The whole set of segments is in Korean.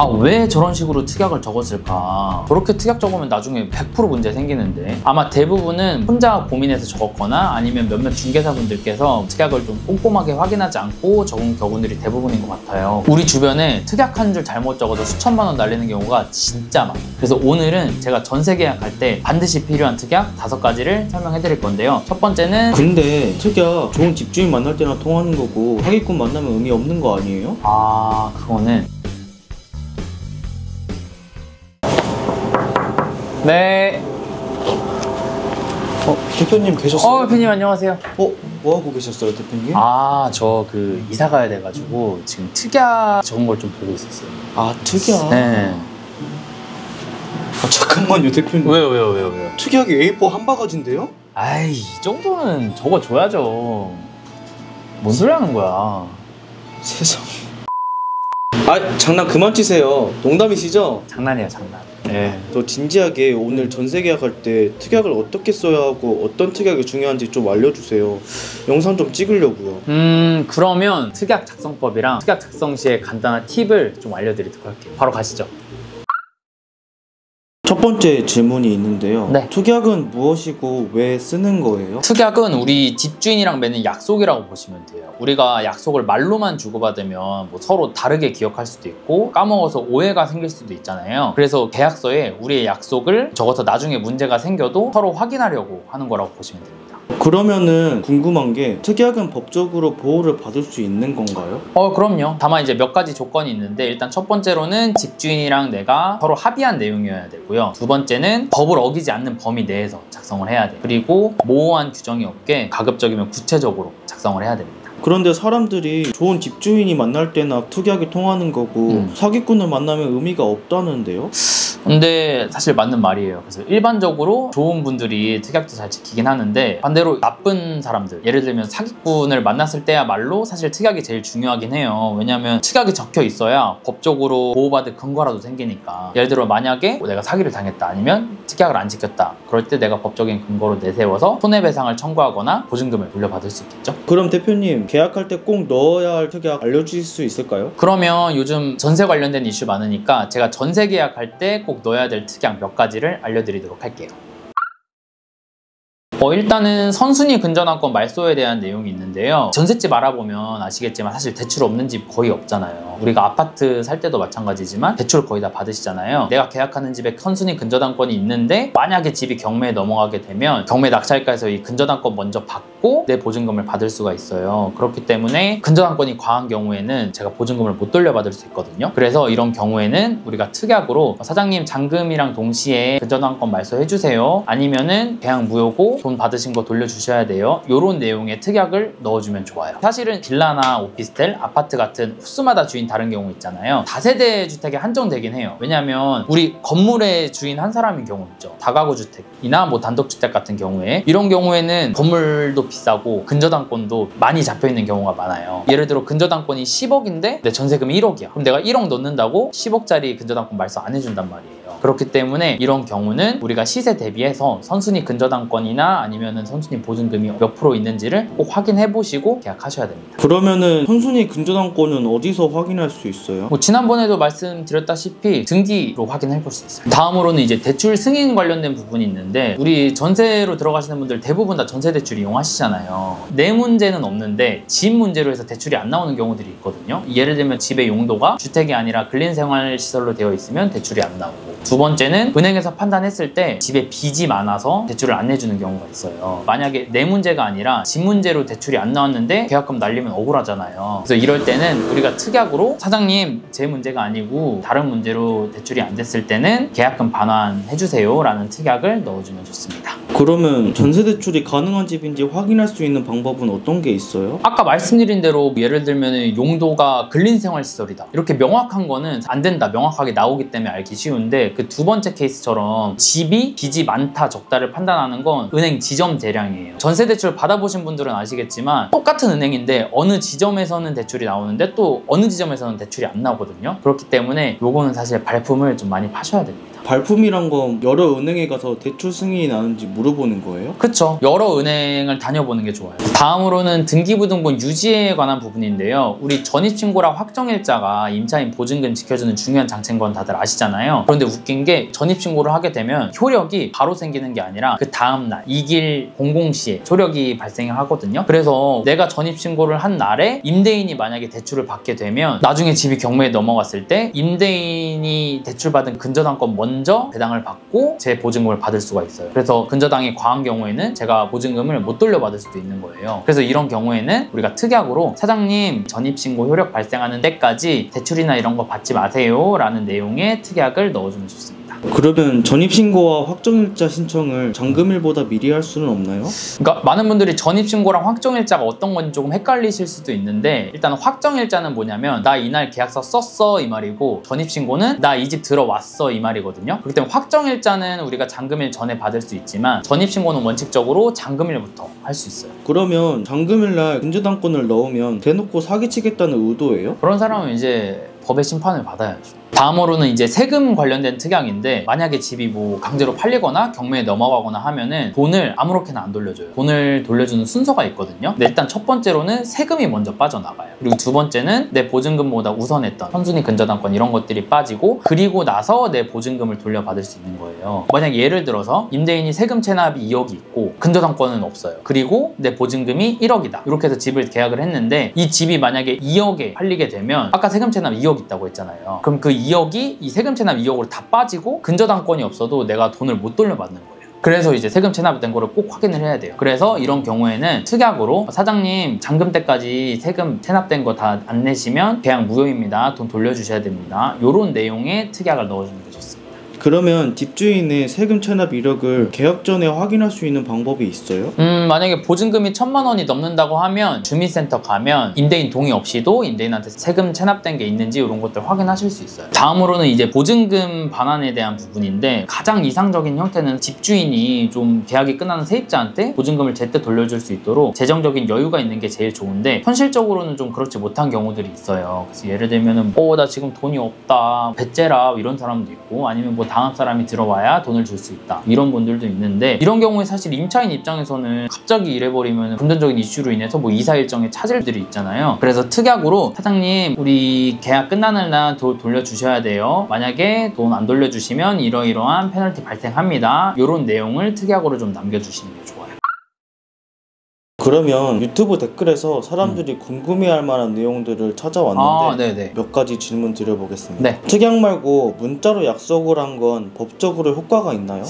아, 왜 저런 식으로 특약을 적었을까? 저렇게 특약 적으면 나중에 100% 문제 생기는데, 아마 대부분은 혼자 고민해서 적었거나 아니면 몇몇 중개사분들께서 특약을 좀 꼼꼼하게 확인하지 않고 적은 경우들이 대부분인 것 같아요. 우리 주변에 특약 한 줄 잘못 적어도 수천만 원 날리는 경우가 진짜 많아요. 그래서 오늘은 제가 전세 계약할 때 반드시 필요한 특약 5가지를 설명해 드릴 건데요. 첫 번째는, 근데 특약 좋은 집주인 만날 때나 통하는 거고 사기꾼 만나면 의미 없는 거 아니에요? 그거는 네. 대표님 계셨어요? 대표님 안녕하세요. 뭐 하고 계셨어요, 대표님? 저 이사 가야 돼가지고 지금 특약 적은 걸 좀 보고 있었어요. 특약? 네. 잠깐만요, 대표님. 왜요? 특약이 A4 한 바가지인데요? 아이, 이 정도는 적어줘야죠. 뭔 소리 하는 거야. 세상에. 장난 그만 치세요. 농담이시죠? 장난이에요, 장난. 네. 저 진지하게 오늘 전세 계약할 때 특약을 어떻게 써야 하고 어떤 특약이 중요한지 좀 알려주세요. 영상 좀 찍으려고요. 그러면 특약 작성법이랑 특약 작성 시에 간단한 팁을 좀 알려드리도록 할게요. 바로 가시죠. 첫 번째 질문이 있는데요. 네. 특약은 무엇이고 왜 쓰는 거예요? 특약은 우리 집주인이랑 맺는 약속이라고 보시면 돼요. 우리가 약속을 말로만 주고받으면 서로 다르게 기억할 수도 있고 까먹어서 오해가 생길 수도 있잖아요. 그래서 계약서에 우리의 약속을 적어서 나중에 문제가 생겨도 서로 확인하려고 하는 거라고 보시면 됩니다. 그러면은 궁금한 게 특약은 법적으로 보호를 받을 수 있는 건가요? 그럼요. 다만 이제 몇 가지 조건이 있는데, 일단 첫 번째로는 집주인이랑 내가 서로 합의한 내용이어야 되고요. 두 번째는 법을 어기지 않는 범위 내에서 작성을 해야 돼요. 그리고 모호한 규정이 없게 가급적이면 구체적으로 작성을 해야 됩니다. 그런데 사람들이 좋은 집주인이 만날 때나 특약이 통하는 거고 사기꾼을 만나면 의미가 없다는데요? 근데 사실 맞는 말이에요. 그래서 일반적으로 좋은 분들이 특약도 잘 지키긴 하는데, 반대로 나쁜 사람들, 예를 들면 사기꾼을 만났을 때야말로 사실 특약이 제일 중요하긴 해요. 왜냐면 특약이 적혀 있어야 법적으로 보호받을 근거라도 생기니까. 예를 들어 만약에 내가 사기를 당했다, 아니면 특약을 안 지켰다, 그럴 때 내가 법적인 근거로 내세워서 손해배상을 청구하거나 보증금을 물려받을 수 있겠죠. 그럼 대표님, 계약할 때 꼭 넣어야 할 특약 알려주실 수 있을까요? 그러면 요즘 전세 관련된 이슈 많으니까 제가 전세 계약할 때 꼭 넣어야 될 특약 몇 가지를 알려드리도록 할게요. 일단은 선순위 근저당권 말소에 대한 내용이 있는데요. 전셋집 알아보면 아시겠지만 사실 대출 없는 집 거의 없잖아요. 우리가 아파트 살 때도 마찬가지지만 대출 거의 다 받으시잖아요. 내가 계약하는 집에 선순위 근저당권이 있는데 만약에 집이 경매에 넘어가게 되면 경매 낙찰가에서 이 근저당권 먼저 받고 내 보증금을 받을 수가 있어요. 그렇기 때문에 근저당권이 과한 경우에는 제가 보증금을 못 돌려받을 수 있거든요. 그래서 이런 경우에는 우리가 특약으로 사장님 잔금이랑 동시에 근저당권 말소해주세요, 아니면은 계약 무효고 돈 받으신 거 돌려주셔야 돼요, 이런 내용의 특약을 넣어주면 좋아요. 사실은 빌라나 오피스텔, 아파트 같은 호수마다 주인 다른 경우 있잖아요. 다세대 주택에 한정되긴 해요. 왜냐면 우리 건물의 주인 한 사람인 경우 있죠. 다가구 주택이나 단독주택 같은 경우에, 이런 경우에는 건물도 비싸고 근저당권도 많이 잡혀있는 경우가 많아요. 예를 들어 근저당권이 10억인데 내 전세금이 1억이야. 그럼 내가 1억 넣는다고 10억짜리 근저당권 말소 안 해준단 말이에요. 그렇기 때문에 이런 경우는 우리가 시세 대비해서 선순위 근저당권이나 아니면은 선순위 보증금이 몇 프로 있는지를 꼭 확인해 보시고 계약하셔야 됩니다. 그러면은 선순위 근저당권은 어디서 확인할 수 있어요? 지난번에도 말씀드렸다시피 등기로 확인해 볼 수 있어요. 다음으로는 이제 대출 승인 관련된 부분이 있는데, 우리 전세로 들어가시는 분들 대부분 다 전세 대출 이용하시잖아요. 내 문제는 없는데 집 문제로 해서 대출이 안 나오는 경우들이 있거든요. 예를 들면 집의 용도가 주택이 아니라 근린생활시설로 되어 있으면 대출이 안 나오고, 두 번째는 은행에서 판단했을 때 집에 빚이 많아서 대출을 안 내주는 경우가 있어요. 만약에 내 문제가 아니라 집 문제로 대출이 안 나왔는데 계약금 날리면 억울하잖아요. 그래서 이럴 때는 우리가 특약으로 사장님 제 문제가 아니고 다른 문제로 대출이 안 됐을 때는 계약금 반환해주세요 라는 특약을 넣어주면 좋습니다. 그러면 전세 대출이 가능한 집인지 확인할 수 있는 방법은 어떤 게 있어요? 아까 말씀드린 대로 예를 들면 용도가 근린생활시설이다, 이렇게 명확한 거는 안 된다, 명확하게 나오기 때문에 알기 쉬운데, 그 두 번째 케이스처럼 집이 빚이 많다 적다를 판단하는 건 은행 지점 대량이에요. 전세 대출 받아보신 분들은 아시겠지만 똑같은 은행인데 어느 지점에서는 대출이 나오는데 또 어느 지점에서는 대출이 안 나오거든요. 그렇기 때문에 요거는 사실 발품을 좀 많이 파셔야 됩니다. 발품이란 건 여러 은행에 가서 대출 승인이 나는지 물어보는 거예요? 그쵸. 여러 은행을 다녀보는 게 좋아요. 다음으로는 등기부등본 유지에 관한 부분인데요. 우리 전입신고랑 확정일자가 임차인 보증금 지켜주는 중요한 장치인 건 다들 아시잖아요. 그런데 웃긴 게 전입신고를 하게 되면 효력이 바로 생기는 게 아니라 그 다음날 2길 00시에 효력이 발생하거든요. 그래서 내가 전입신고를 한 날에 임대인이 만약에 대출을 받게 되면 나중에 집이 경매에 넘어갔을 때 임대인이 대출받은 근저당권 먼저 배당을 받고 제 보증금을 받을 수가 있어요. 그래서 근저당이 과한 경우에는 제가 보증금을 못 돌려받을 수도 있는 거예요. 그래서 이런 경우에는 우리가 특약으로 사장님 전입신고 효력 발생하는 때까지 대출이나 이런 거 받지 마세요 라는 내용의 특약을 넣어주면 좋습니다. 그러면 전입신고와 확정일자 신청을 잔금일보다 미리 할 수는 없나요? 그러니까 많은 분들이 전입신고랑 확정일자가 어떤 건지 조금 헷갈리실 수도 있는데, 일단 확정일자는 뭐냐면 나 이날 계약서 썼어 이 말이고, 전입신고는 나 이 집 들어왔어 이 말이거든요. 그렇기 때문에 확정일자는 우리가 잔금일 전에 받을 수 있지만 전입신고는 원칙적으로 잔금일부터 할 수 있어요. 그러면 잔금일날 근저당권을 넣으면 대놓고 사기치겠다는 의도예요? 그런 사람은 이제 법의 심판을 받아야죠. 다음으로는 이제 세금 관련된 특약인데, 만약에 집이 뭐 강제로 팔리거나 경매에 넘어가거나 하면은 돈을 아무렇게나 안 돌려줘요. 돈을 돌려주는 순서가 있거든요. 근데 일단 첫 번째로는 세금이 먼저 빠져나가요. 그리고 두 번째는 내 보증금보다 우선했던 선순위 근저당권 이런 것들이 빠지고, 그리고 나서 내 보증금을 돌려받을 수 있는 거예요. 만약 예를 들어서 임대인이 세금 체납이 2억이 있고 근저당권은 없어요. 그리고 내 보증금이 1억이다. 이렇게 해서 집을 계약을 했는데, 이 집이 만약에 2억에 팔리게 되면 아까 세금 체납 2억 있다고 했잖아요. 그럼 그 2억이 이 세금 체납 2억으로 다 빠지고 근저당권이 없어도 내가 돈을 못 돌려받는 거예요. 그래서 이제 세금 체납된 거를 꼭 확인을 해야 돼요. 그래서 이런 경우에는 특약으로 사장님 잔금 때까지 세금 체납된 거 다 안 내시면 계약 무효입니다. 돈 돌려주셔야 됩니다. 이런 내용의 특약을 넣어주는 게 좋습니다. 그러면 집주인의 세금 체납 이력을 계약 전에 확인할 수 있는 방법이 있어요? 만약에 보증금이 1,000만 원이 넘는다고 하면 주민센터 가면 임대인 동의 없이도 임대인한테 세금 체납된 게 있는지 이런 것들 확인하실 수 있어요. 다음으로는 이제 보증금 반환에 대한 부분인데, 가장 이상적인 형태는 집주인이 좀 계약이 끝나는 세입자한테 보증금을 제때 돌려줄 수 있도록 재정적인 여유가 있는 게 제일 좋은데, 현실적으로는 좀 그렇지 못한 경우들이 있어요. 그래서 예를 들면은 나 지금 돈이 없다, 배째라 이런 사람도 있고, 아니면 뭐 다음 사람이 들어와야 돈을 줄 수 있다 이런 분들도 있는데, 이런 경우에 사실 임차인 입장에서는 갑자기 이래버리면 금전적인 이슈로 인해서 뭐 이사 일정에 차질들이 있잖아요. 그래서 특약으로 사장님 우리 계약 끝나는 날 돈 돌려주셔야 돼요. 만약에 돈 안 돌려주시면 이러이러한 페널티 발생합니다. 이런 내용을 특약으로 좀 남겨주시는 게 좋아요. 그러면 유튜브 댓글에서 사람들이 궁금해할 만한 내용들을 찾아왔는데 네네. 몇 가지 질문 드려보겠습니다. 네. 특약 말고 문자로 약속을 한 건 법적으로 효과가 있나요?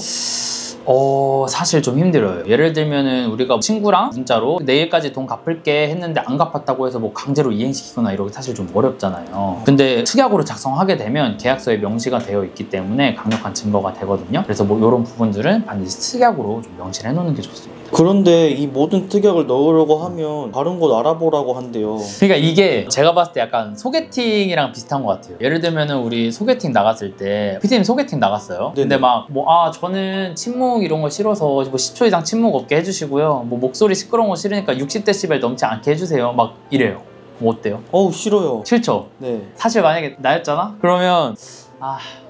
사실 좀 힘들어요. 예를 들면은 우리가 친구랑 문자로 내일까지 돈 갚을게 했는데 안 갚았다고 해서 뭐 강제로 이행시키거나 이러기 사실 좀 어렵잖아요. 근데 특약으로 작성하게 되면 계약서에 명시가 되어 있기 때문에 강력한 증거가 되거든요. 그래서 뭐 이런 부분들은 반드시 특약으로 좀 명시를 해놓는 게 좋습니다. 그런데 이 모든 특약을 넣으려고 하면 다른 곳 알아보라고 한대요. 그러니까 이게 제가 봤을 때 약간 소개팅이랑 비슷한 것 같아요. 예를 들면은 우리 소개팅 나갔을 때 PD님 소개팅 나갔어요. 네네. 근데 막 저는 침묵 이런 거 싫어서 뭐 10초 이상 침묵 없게 해주시고요. 뭐 목소리 시끄러운 거 싫으니까 60데시벨 넘지 않게 해주세요. 막 이래요. 뭐 어때요? 싫어요. 싫죠? 네. 사실 만약에 나였잖아? 그러면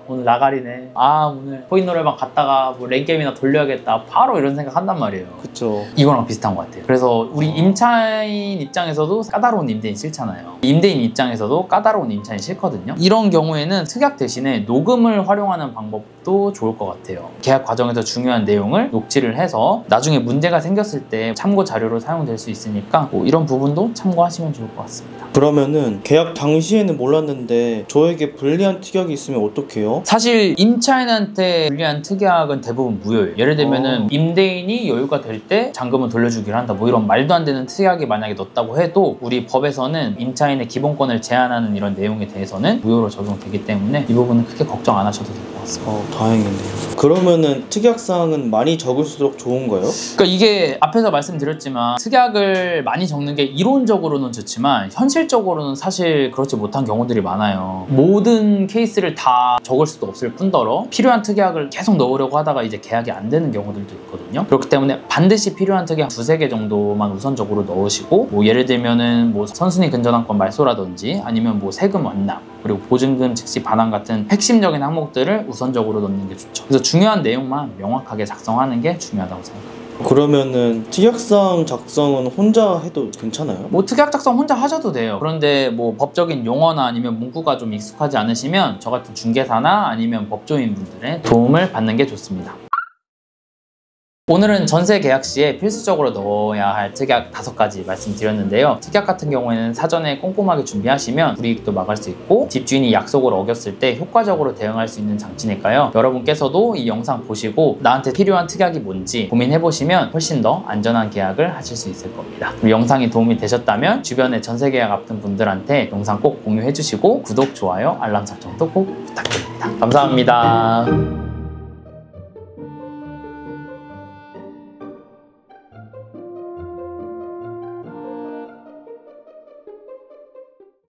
오늘 나가리네. 오늘 코인 노래방 갔다가 뭐 랭게임이나 돌려야겠다. 바로 이런 생각 한단 말이에요. 그쵸. 이거랑 비슷한 것 같아요. 그래서 우리 임차인 입장에서도 까다로운 임대인 싫잖아요. 임대인 입장에서도 까다로운 임차인 싫거든요. 이런 경우에는 특약 대신에 녹음을 활용하는 방법도 좋을 것 같아요. 계약 과정에서 중요한 내용을 녹취를 해서 나중에 문제가 생겼을 때 참고 자료로 사용될 수 있으니까 뭐 이런 부분도 참고하시면 좋을 것 같습니다. 그러면은 계약 당시에는 몰랐는데 저에게 불리한 특약이 있으면 어떡해요? 사실 임차인한테 불리한 특약은 대부분 무효예요. 예를 들면은 임대인이 여유가 될 때 잔금을 돌려주기로 한다, 뭐 이런 말도 안 되는 특약이 만약에 넣었다고 해도 우리 법에서는 임차인의 기본권을 제한하는 이런 내용에 대해서는 무효로 적용되기 때문에 이 부분은 크게 걱정 안 하셔도 될 것 같습니다. 다행이네요. 그러면은 특약사항은 많이 적을수록 좋은가요? 그러니까 이게 앞에서 말씀드렸지만 특약을 많이 적는 게 이론적으로는 좋지만 현실적으로는 사실 그렇지 못한 경우들이 많아요. 모든 케이스를 다 다 적을 수도 없을 뿐더러 필요한 특약을 계속 넣으려고 하다가 이제 계약이 안 되는 경우들도 있거든요. 그렇기 때문에 반드시 필요한 특약 2-3개 정도만 우선적으로 넣으시고 뭐 예를 들면은 뭐 선순위 근저당권 말소라든지 아니면 뭐 세금 완납 그리고 보증금 즉시 반환 같은 핵심적인 항목들을 우선적으로 넣는 게 좋죠. 그래서 중요한 내용만 명확하게 작성하는 게 중요하다고 생각합니다. 그러면은 특약상 작성은 혼자 해도 괜찮아요? 뭐 특약 작성 혼자 하셔도 돼요. 그런데 뭐 법적인 용어나 아니면 문구가 좀 익숙하지 않으시면 저 같은 중개사나 아니면 법조인 분들의 도움을 받는 게 좋습니다. 오늘은 전세 계약 시에 필수적으로 넣어야 할 특약 5가지 말씀드렸는데요. 특약 같은 경우에는 사전에 꼼꼼하게 준비하시면 불이익도 막을 수 있고 집주인이 약속을 어겼을 때 효과적으로 대응할 수 있는 장치니까요. 여러분께서도 이 영상 보시고 나한테 필요한 특약이 뭔지 고민해보시면 훨씬 더 안전한 계약을 하실 수 있을 겁니다. 그리고 영상이 도움이 되셨다면 주변에 전세 계약 앞둔 분들한테 영상 꼭 공유해주시고 구독, 좋아요, 알람 설정도 꼭 부탁드립니다. 감사합니다.